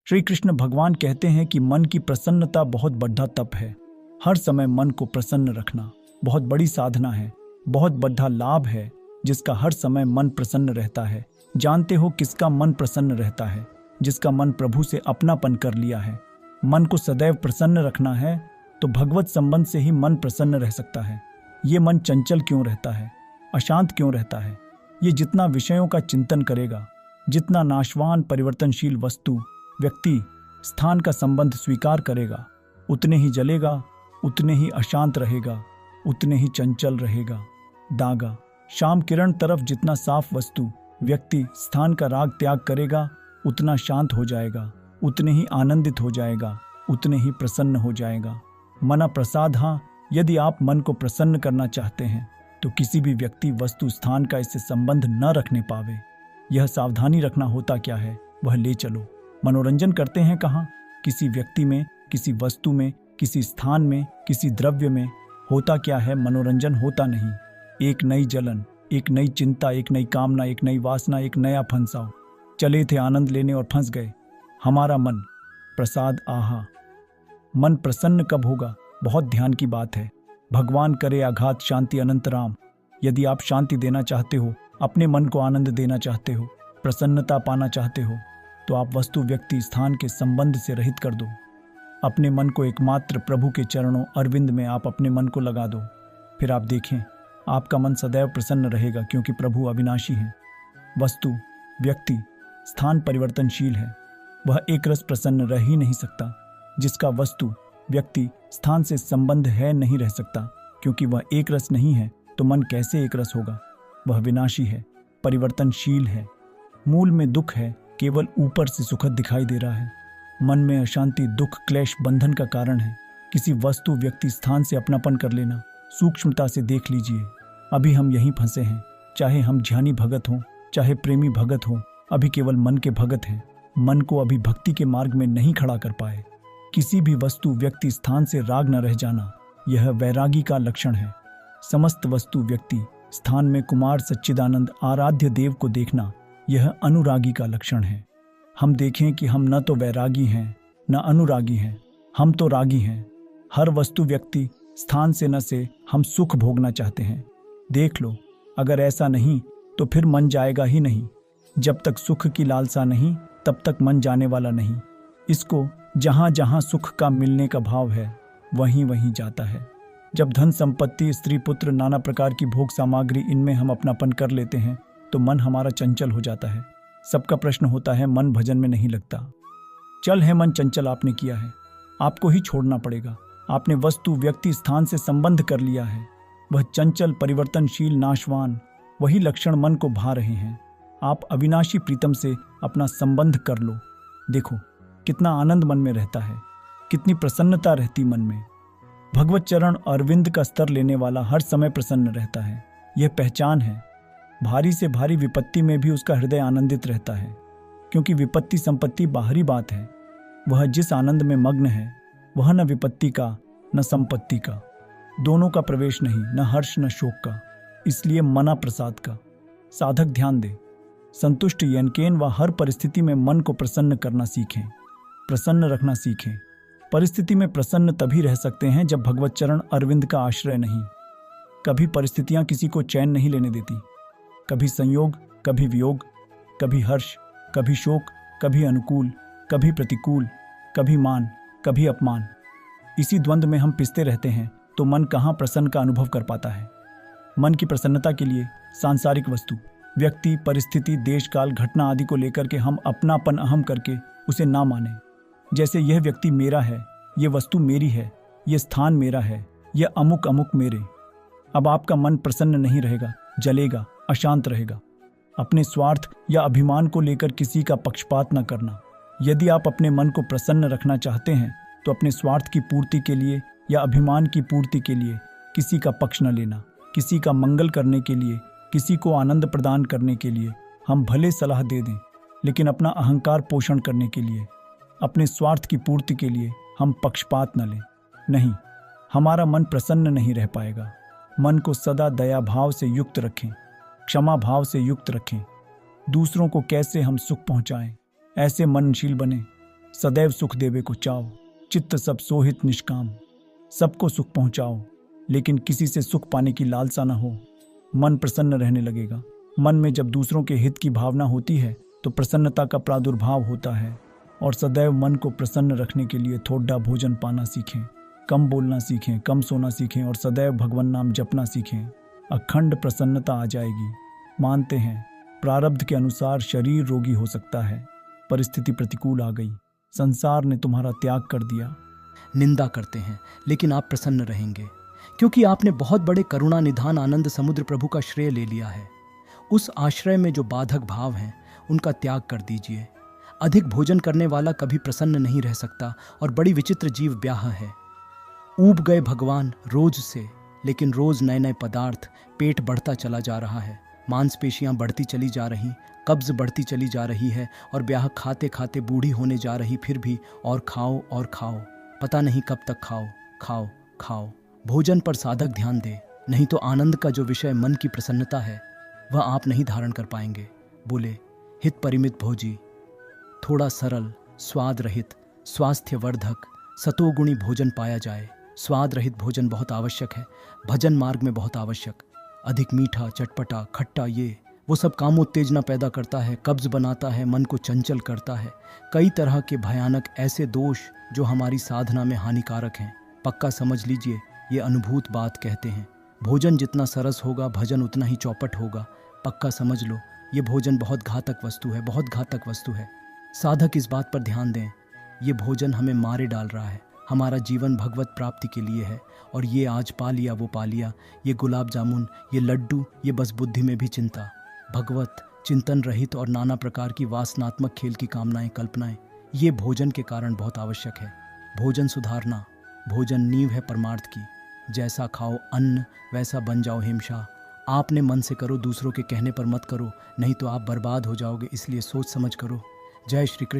श्री कृष्ण भगवान कहते हैं कि मन की प्रसन्नता बहुत बड़ा तप है। हर समय मन को प्रसन्न रखना बहुत बड़ी साधना है, बहुत बड़ा लाभ है जिसका हर समय मन प्रसन्न रहता है। जानते हो किसका मन प्रसन्न रहता है? जिसका मन प्रभु से अपनापन कर लिया है। मन को सदैव प्रसन्न रखना है तो भगवत संबंध से ही मन प्रसन्न रह सकता है। ये मन चंचल क्यों रहता है, अशांत क्यों रहता है? ये जितना विषयों का चिंतन करेगा, जितना नाशवान परिवर्तनशील वस्तु, व्यक्ति, स्थान का संबंध स्वीकार करेगा, उतने ही जलेगा, उतने ही अशांत रहेगा, उतने ही चंचल रहेगा। दागा शाम किरण तरफ जितना साफ वस्तु, व्यक्ति, स्थान का राग त्याग करेगा, उतना शांत हो जाएगा, उतने ही आनंदित हो जाएगा, उतने ही प्रसन्न हो जाएगा। मना प्रसाद। हाँ, यदि आप मन को प्रसन्न करना चाहते हैं तो किसी भी व्यक्ति, वस्तु, स्थान का इससे संबंध न रखने पावे। यह सावधानी रखना होता क्या है, वह ले चलो। मनोरंजन करते हैं कहाँ? किसी व्यक्ति में, किसी वस्तु में, किसी स्थान में, किसी द्रव्य में। होता क्या है? मनोरंजन होता नहीं। एक नई जलन, एक नई चिंता, एक नई कामना, एक नई वासना, एक नया फंसाव। चले थे आनंद लेने और फंस गए। हमारा मन प्रसाद। आहा, मन प्रसन्न कब होगा? बहुत ध्यान की बात है। भगवान करे आघात शांति अनंत राम। यदि आप शांति देना चाहते हो, अपने मन को आनंद देना चाहते हो, प्रसन्नता पाना चाहते हो, तो आप वस्तु, व्यक्ति, स्थान के संबंध से रहित कर दो। अपने मन को एकमात्र प्रभु के चरणों अरविंद में आप अपने मन को लगा दो। फिर आप देखें, आपका मन सदैव प्रसन्न रहेगा, क्योंकि प्रभु अविनाशी है। वस्तु, व्यक्ति, स्थान परिवर्तनशील है। वह एक रस प्रसन्न रह ही नहीं सकता। जिसका वस्तु, व्यक्ति, स्थान से संबंध है, नहीं रह सकता, क्योंकि वह एक रस नहीं है। तो मन कैसे एक रस होगा? वह विनाशी है, परिवर्तनशील है। मूल में दुख है, केवल ऊपर से सुखद दिखाई दे रहा है। मन में अशांति, दुख, क्लेश, बंधन का कारण है। किसी वस्तु, व्यक्ति, स्थान से अपनापन कर लेना। सूक्ष्मता से देख लीजिए, अभी हम यहीं फंसे हैं। चाहे हम ध्यानी भगत हों, चाहे प्रेमी भगत हों, अभी केवल मन के भगत हैं। मन को अभी भक्ति के मार्ग में नहीं खड़ा कर पाए। किसी भी वस्तु, व्यक्ति, स्थान से राग न रह जाना, यह वैरागी का लक्षण है। समस्त वस्तु, व्यक्ति, स्थान में कुमार सच्चिदानंद आराध्य देव को देखना, यह अनुरागी का लक्षण है। हम देखें कि हम न तो वैरागी हैं, न अनुरागी हैं, हम तो रागी हैं। हर वस्तु, व्यक्ति, स्थान से न से हम सुख भोगना चाहते हैं। देख लो, अगर ऐसा नहीं तो फिर मन जाएगा ही नहीं। जब तक सुख की लालसा नहीं, तब तक मन जाने वाला नहीं। इसको जहाँ जहाँ सुख का मिलने का भाव है, वहीं वहीं जाता है। जब धन संपत्ति, स्त्री पुत्र, नाना प्रकार की भोग सामग्री, इनमें हम अपनापन कर लेते हैं तो मन हमारा चंचल हो जाता है। सबका प्रश्न होता है, मन भजन में नहीं लगता। चल है मन चंचल आपने किया है, आपको ही छोड़ना पड़ेगा। आपने वस्तु, व्यक्ति, स्थान से संबंध कर लिया है। वह चंचल, परिवर्तनशील, नाशवान, वही लक्षण मन को भा रहे हैं। आप अविनाशी प्रीतम से अपना संबंध कर लो। देखो कितना आनंद मन में रहता है, कितनी प्रसन्नता रहती मन में। भगवत चरण अरविंद का स्तर लेने वाला हर समय प्रसन्न रहता है। यह पहचान है। भारी से भारी विपत्ति में भी उसका हृदय आनंदित रहता है, क्योंकि विपत्ति संपत्ति बाहरी बात है। वह जिस आनंद में मग्न है, वह न विपत्ति का न संपत्ति का, दोनों का प्रवेश नहीं, न हर्ष न शोक का। इसलिए मना प्रसाद का। साधक ध्यान दे, संतुष्ट यनकेन व हर परिस्थिति में मन को प्रसन्न करना सीखें, प्रसन्न रखना सीखें। परिस्थिति में प्रसन्न तभी रह सकते हैं जब भगवत चरण अरविंद का आश्रय नहीं। कभी परिस्थितियां किसी को चैन नहीं लेने देती। कभी संयोग, कभी वियोग, कभी हर्ष, कभी शोक, कभी अनुकूल, कभी प्रतिकूल, कभी मान, कभी अपमान। इसी द्वंद्व में हम पिसते रहते हैं तो मन कहाँ प्रसन्न का अनुभव कर पाता है। मन की प्रसन्नता के लिए सांसारिक वस्तु, व्यक्ति, परिस्थिति, देश काल, घटना आदि को लेकर के हम अपनापन अहम करके उसे ना माने। जैसे यह व्यक्ति मेरा है, यह वस्तु मेरी है, यह स्थान मेरा है, यह अमुक अमुक मेरे। अब आपका मन प्रसन्न नहीं रहेगा, जलेगा, अशांत रहेगा। अपने स्वार्थ या अभिमान को लेकर किसी का पक्षपात न करना। यदि आप अपने मन को प्रसन्न रखना चाहते हैं तो अपने स्वार्थ की पूर्ति के लिए या अभिमान की पूर्ति के लिए किसी का पक्ष न लेना। किसी का मंगल करने के लिए, किसी को आनंद प्रदान करने के लिए हम भले सलाह दे दें, लेकिन अपना अहंकार पोषण करने के लिए, अपने स्वार्थ की पूर्ति के लिए हम पक्षपात न लें। नहीं, हमारा मन प्रसन्न नहीं रह पाएगा। मन को सदा दया भाव से युक्त रखें, क्षमा भाव से युक्त रखें। दूसरों को कैसे हम सुख पहुंचाएं, ऐसे मननशील बने। सदैव सुख देवे को चाओ, चित्त सब सोहित निष्काम। सबको सुख पहुंचाओ, लेकिन किसी से सुख पाने की लालसा न हो। मन प्रसन्न रहने लगेगा। मन में जब दूसरों के हित की भावना होती है तो प्रसन्नता का प्रादुर्भाव होता है। और सदैव मन को प्रसन्न रखने के लिए थोड़ा भोजन पाना सीखें, कम बोलना सीखें, कम सोना सीखें और सदैव भगवान नाम जपना सीखें। अखंड प्रसन्नता आ जाएगी। मानते हैं प्रारब्ध के अनुसार शरीर रोगी हो सकता है, परिस्थिति प्रतिकूल आ गई, संसार ने तुम्हारा त्याग कर दिया। निंदा करते हैं, लेकिन आप प्रसन्न रहेंगे, क्योंकि आपने बहुत बड़े करुणा निधान आनंद समुद्र प्रभु का श्रेय ले लिया है। उस आश्रय में जो बाधक भाव हैं उनका त्याग कर दीजिए। अधिक भोजन करने वाला कभी प्रसन्न नहीं रह सकता और बड़ी विचित्र जीव ब्याह है। ऊब गए भगवान रोज से, लेकिन रोज नए नए पदार्थ, पेट बढ़ता चला जा रहा है, मांसपेशियां बढ़ती चली जा रही, कब्ज बढ़ती चली जा रही है और ब्याह खाते खाते बूढ़ी होने जा रही, फिर भी और खाओ और खाओ, पता नहीं कब तक खाओ खाओ खाओ। भोजन पर साधक ध्यान दे, नहीं तो आनंद का जो विषय मन की प्रसन्नता है वह आप नहीं धारण कर पाएंगे। बोले हित परिमित भोजी, थोड़ा सरल, स्वाद रहित, स्वास्थ्यवर्धक, सतोगुणी भोजन पाया जाए। स्वाद रहित भोजन बहुत आवश्यक है, भजन मार्ग में बहुत आवश्यक। अधिक मीठा, चटपटा, खट्टा, ये वो सब कामोत्तेजना पैदा करता है, कब्ज बनाता है, मन को चंचल करता है। कई तरह के भयानक ऐसे दोष जो हमारी साधना में हानिकारक हैं। पक्का समझ लीजिए, ये अनुभूत बात कहते हैं। भोजन जितना सरस होगा, भजन उतना ही चौपट होगा। पक्का समझ लो, ये भोजन बहुत घातक वस्तु है, बहुत घातक वस्तु है। साधक इस बात पर ध्यान दें, ये भोजन हमें मारे डाल रहा है। हमारा जीवन भगवत प्राप्ति के लिए है और ये आज पा लिया वो पा लिया, ये गुलाब जामुन, ये लड्डू, ये बस बुद्धि में भी चिंता। भगवत चिंतन रहित और नाना प्रकार की वासनात्मक खेल की कामनाएं, कल्पनाएं, ये भोजन के कारण बहुत आवश्यक है। भोजन सुधारना, भोजन नींव है परमार्थ की। जैसा खाओ अन्न वैसा बन जाओ हिमशा। आपने मन से करो, दूसरों के कहने पर मत करो, नहीं तो आप बर्बाद हो जाओगे। इसलिए सोच समझ करो। जय श्री कृष्ण।